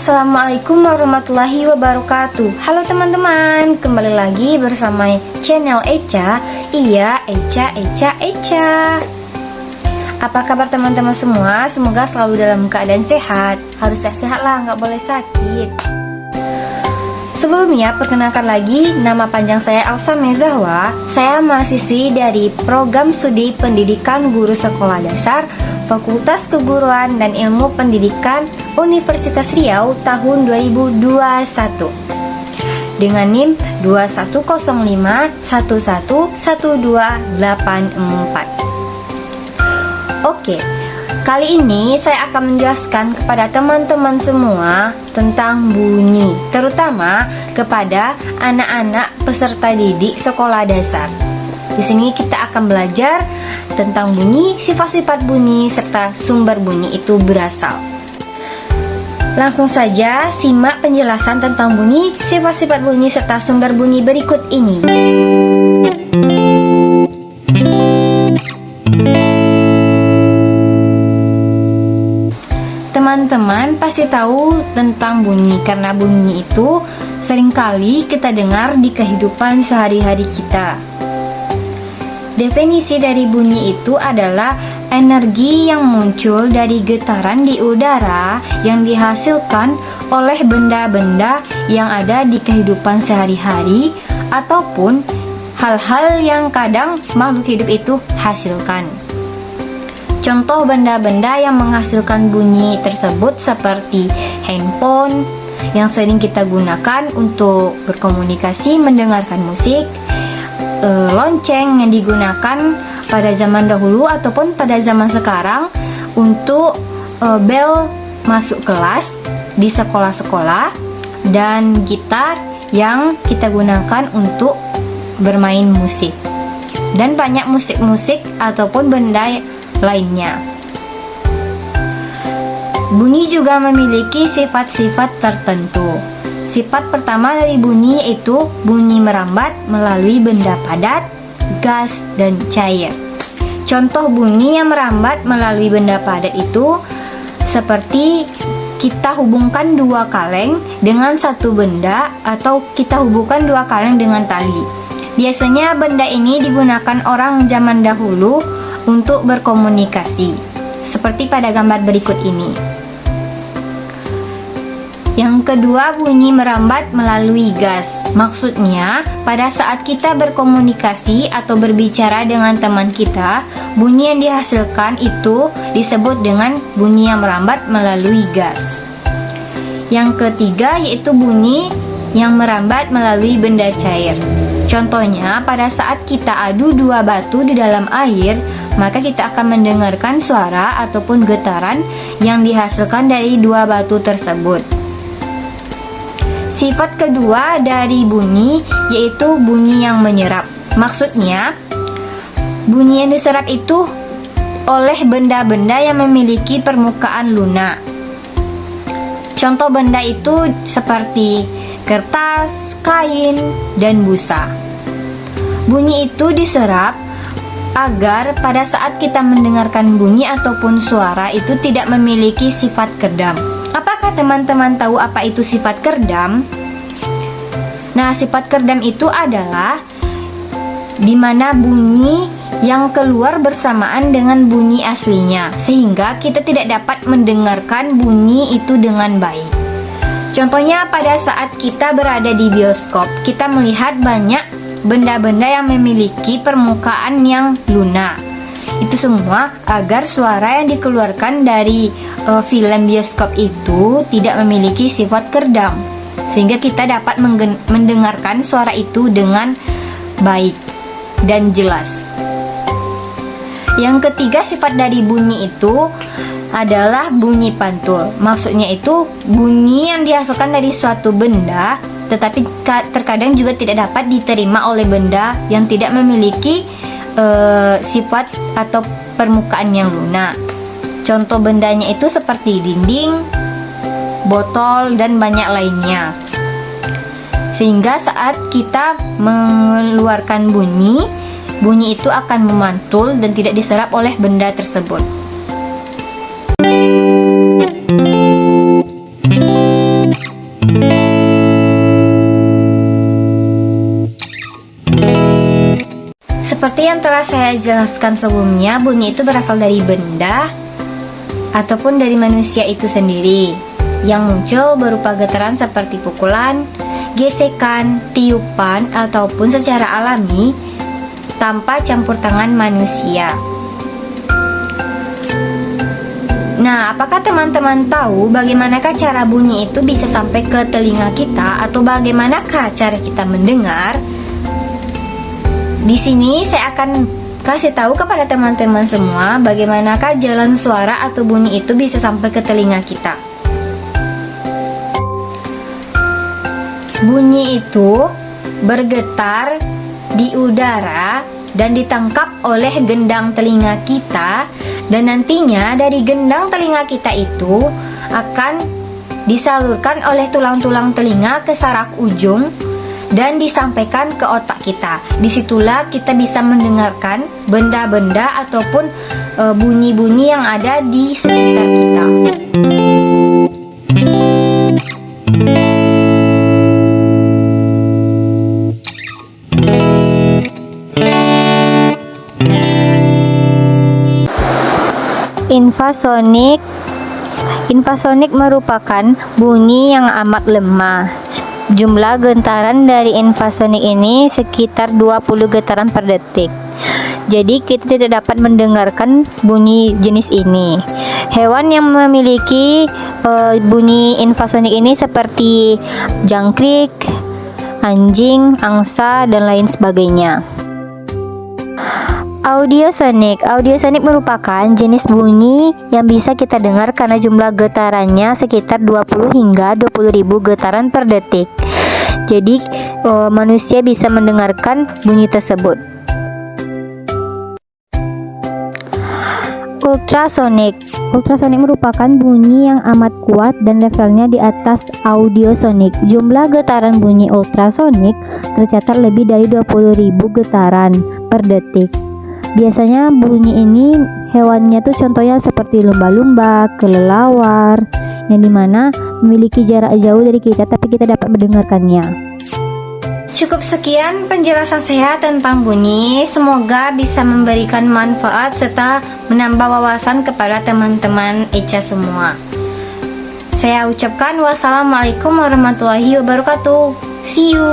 Assalamualaikum warahmatullahi wabarakatuh. Halo teman-teman, kembali lagi bersama channel Echa. Iya, Echa. Apa kabar teman-teman semua? Semoga selalu dalam keadaan sehat. Harus sehat lah, nggak boleh sakit. Sebelumnya, perkenalkan lagi, nama panjang saya Elsa Mezahwa. Saya mahasiswi dari Program Studi Pendidikan Guru Sekolah Dasar Fakultas Keguruan dan Ilmu Pendidikan Universitas Riau tahun 2021 dengan NIM 2101111284. Oke, kali ini saya akan menjelaskan kepada teman-teman semua tentang bunyi, terutama kepada anak-anak peserta didik sekolah dasar. Di sini kita akan belajar tentang bunyi, sifat-sifat bunyi, serta sumber bunyi itu berasal. Langsung saja simak penjelasan tentang bunyi, sifat-sifat bunyi, serta sumber bunyi berikut ini. Teman-teman pasti tahu tentang bunyi karena bunyi itu seringkali kita dengar di kehidupan sehari-hari kita. Definisi dari bunyi itu adalah energi yang muncul dari getaran di udara yang dihasilkan oleh benda-benda yang ada di kehidupan sehari-hari ataupun hal-hal yang kadang makhluk hidup itu hasilkan. Contoh benda-benda yang menghasilkan bunyi tersebut seperti handphone yang sering kita gunakan untuk berkomunikasi, mendengarkan musik, lonceng yang digunakan pada zaman dahulu ataupun pada zaman sekarang untuk bel masuk kelas di sekolah-sekolah, dan gitar yang kita gunakan untuk bermain musik, dan banyak musik-musik ataupun benda lainnya. Bunyi juga memiliki sifat-sifat tertentu. Sifat pertama dari bunyi yaitu bunyi merambat melalui benda padat, gas, dan cair. Contoh bunyi yang merambat melalui benda padat itu seperti kita hubungkan dua kaleng dengan satu benda atau kita hubungkan dua kaleng dengan tali. Biasanya benda ini digunakan orang zaman dahulu untuk berkomunikasi, seperti pada gambar berikut ini. Yang kedua, bunyi merambat melalui gas. Maksudnya, pada saat kita berkomunikasi atau berbicara dengan teman kita, bunyi yang dihasilkan itu disebut dengan bunyi yang merambat melalui gas. Yang ketiga, yaitu bunyi yang merambat melalui benda cair. Contohnya, pada saat kita adu dua batu di dalam air, maka kita akan mendengarkan suara ataupun getaran yang dihasilkan dari dua batu tersebut. Sifat kedua dari bunyi yaitu bunyi yang menyerap. Maksudnya, bunyi yang diserap itu oleh benda-benda yang memiliki permukaan lunak. Contoh benda itu seperti kertas, kain, dan busa. Bunyi itu diserap agar pada saat kita mendengarkan bunyi ataupun suara itu tidak memiliki sifat kerdam. Apakah teman-teman tahu apa itu sifat kerdam? Nah, sifat kerdam itu adalah di mana bunyi yang keluar bersamaan dengan bunyi aslinya, sehingga kita tidak dapat mendengarkan bunyi itu dengan baik. Contohnya pada saat kita berada di bioskop, kita melihat banyak benda-benda yang memiliki permukaan yang lunak. Itu semua agar suara yang dikeluarkan dari film bioskop itu tidak memiliki sifat kerdam, sehingga kita dapat mendengarkan suara itu dengan baik dan jelas. Yang ketiga, sifat dari bunyi itu adalah bunyi pantul. Maksudnya itu bunyi yang dihasilkan dari suatu benda, tetapi terkadang juga tidak dapat diterima oleh benda yang tidak memiliki sifat atau permukaan yang lunak. Contoh bendanya itu seperti dinding, botol, dan banyak lainnya. Sehingga saat kita mengeluarkan bunyi itu akan memantul dan tidak diserap oleh benda tersebut. Seperti yang telah saya jelaskan sebelumnya, bunyi itu berasal dari benda ataupun dari manusia itu sendiri yang muncul berupa getaran seperti pukulan, gesekan, tiupan, ataupun secara alami tanpa campur tangan manusia. Nah, apakah teman-teman tahu bagaimanakah cara bunyi itu bisa sampai ke telinga kita atau bagaimanakah cara kita mendengar? Di sini saya akan kasih tahu kepada teman-teman semua bagaimanakah jalan suara atau bunyi itu bisa sampai ke telinga kita. Bunyi itu bergetar di udara dan ditangkap oleh gendang telinga kita, dan nantinya dari gendang telinga kita itu akan disalurkan oleh tulang-tulang telinga ke saraf ujung dan disampaikan ke otak kita. Disitulah kita bisa mendengarkan benda-benda ataupun bunyi-bunyi yang ada di sekitar kita. Infrasonik merupakan bunyi yang amat lemah. Jumlah getaran dari infrasonik ini sekitar 20 getaran per detik. Jadi kita tidak dapat mendengarkan bunyi jenis ini. Hewan yang memiliki bunyi infrasonik ini seperti jangkrik, anjing, angsa, dan lain sebagainya. Audiosonik merupakan jenis bunyi yang bisa kita dengar karena jumlah getarannya sekitar 20 hingga 20.000 getaran per detik. Jadi manusia bisa mendengarkan bunyi tersebut. Ultrasonik merupakan bunyi yang amat kuat dan levelnya di atas audiosonik. Jumlah getaran bunyi ultrasonik tercatat lebih dari 20.000 getaran per detik. Biasanya bunyi ini hewannya tuh contohnya seperti lumba-lumba, kelelawar, yang dimana memiliki jarak jauh dari kita tapi kita dapat mendengarkannya. Cukup sekian penjelasan saya tentang bunyi. Semoga bisa memberikan manfaat serta menambah wawasan kepada teman-teman Echa semua. Saya ucapkan wassalamualaikum warahmatullahi wabarakatuh. See you.